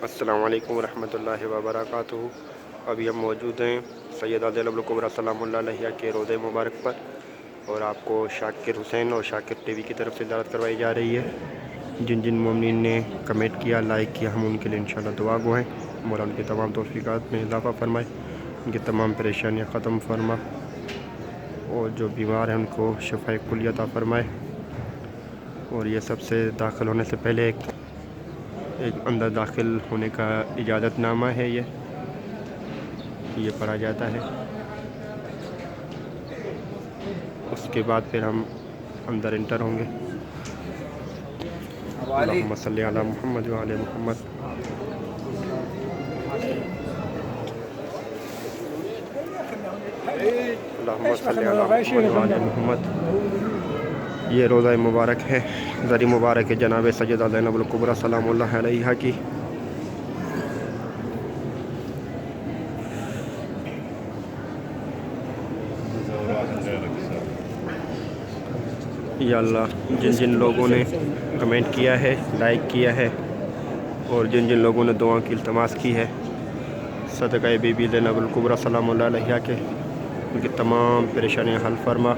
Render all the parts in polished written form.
السلام علیکم ورحمۃ اللہ وبرکاتہ۔ ابھی ہم موجود ہیں سیدہ زینب الکبریٰ سلام اللہ علیہا کے روضہ مبارک پر، اور آپ کو شاکر حسین اور شاکر ٹی وی کی طرف سے زیارت کروائی جا رہی ہے۔ جن جن مومنین نے کمنٹ کیا، لائک کیا، ہم ان کے لیے انشاءاللہ دعا گو ہیں۔ مولا ان کی تمام توفیقات میں اضافہ فرمائے، ان کی تمام پریشانیاں ختم فرما، اور جو بیمار ہیں ان کو شفاء کلیہ عطا فرمائے۔ اور یہ سب سے داخل ہونے سے پہلے ایک اندر داخل ہونے کا اجازت نامہ ہے، یہ پڑھا جاتا ہے۔ اس کے بعد پھر ہم اندر انٹر ہوں گے۔ اللہم صلی علی محمد وعلی محمد۔ اللہم صلی علی محمد وعلی محمد۔ یہ روضہ مبارک ہے، زری مبارک ہے جناب سیدہ زینب الکبریٰ سلام اللہ علیہا کی۔ یا اللہ، جن جن لوگوں نے کمنٹ کیا ہے، لائک کیا ہے، اور جن جن لوگوں نے دعا کی التماس کی ہے، صدقہ بی بی زینب الکبریٰ سلام اللہ علیہا کے، ان کی تمام پریشانیاں حل فرما،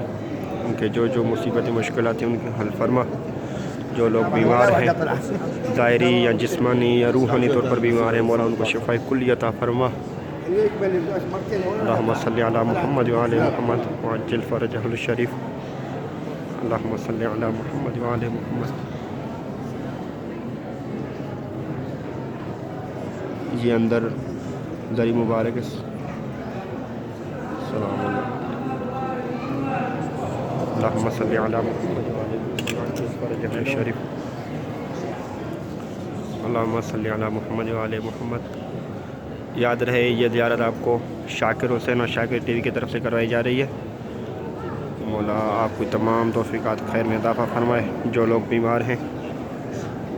ان کے جو مصیبتیں مشکلات ہیں ان کی حل فرما۔ جو لوگ بیمار ہیں، ظاہری یا جسمانی یا روحانی طور پر بیمار ہیں، مولا ان کو شفاء کلیہ عطا فرما۔ اللہم صلی علی محمد وعلی محمد وعجل فرجہ الشریف۔ اللہم صلی علی محمد وعلی محمد۔ یہ اندر زری مبارک ہے۔ السلام علیکم۔ اللہم صلی علی محمد وعلی محمد وعجل فرجہ الشریف۔ اللہم صلی علی محمد وعلی محمد۔ یاد رہے، یہ زیارت آپ کو شاکر حسین اور شاکر ٹی وی کی طرف سے کروائی جا رہی ہے۔ مولا آپ کو تمام توفیقات خیر میں اضافہ فرمائے۔ جو لوگ بیمار ہیں،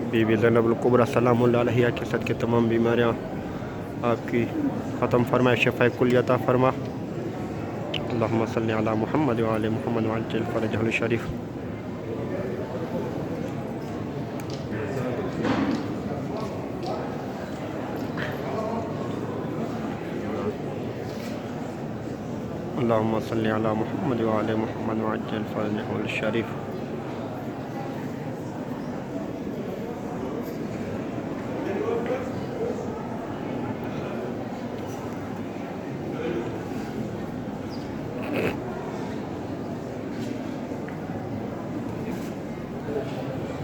بی بی زینب الکبریٰ سلام اللہ علیہا کے صدقے تمام بیماریاں آپ کی ختم فرمائے، شفاء کلیہ عطا فرما۔ اللہم صلی علی محمد وعلی محمد وعجل فرجہ الشریف۔ اللہم صلی علی محمد وعلی محمد وعجل فرجہ الشریف۔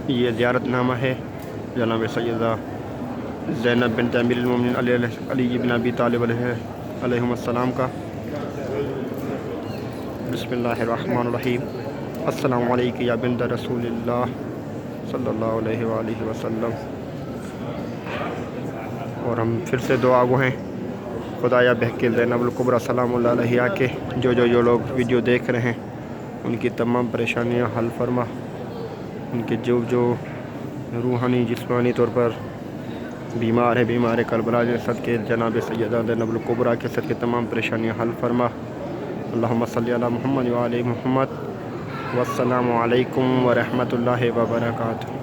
یہ زیارت نامہ ہے جناب سیدہ زینب بنت امیر المومنین علی بن ابی طالب علیہم السلام کا۔ بسم اللہ الرحمن الرحیم۔ السلام علیکم یا بنت رسول اللہ صلی اللہ علیہ وآلہ وسلم۔ اور ہم پھر سے دعا گو ہیں، خدایا بہک زینب الکبریٰ سلام اللہ علیہا کے جو لوگ ویڈیو دیکھ رہے ہیں ان کی تمام پریشانیاں حل فرما، ان کے جو روحانی جسمانی طور پر بیمار ہے، بیمار کربلا کے صدقے جناب سیدہ زینب الکبریٰ کے صدقے تمام پریشانیاں حل فرما۔ اللہم صلی علی محمد وعلی محمد۔ والسلام علیکم ورحمۃ اللہ وبرکاتہ۔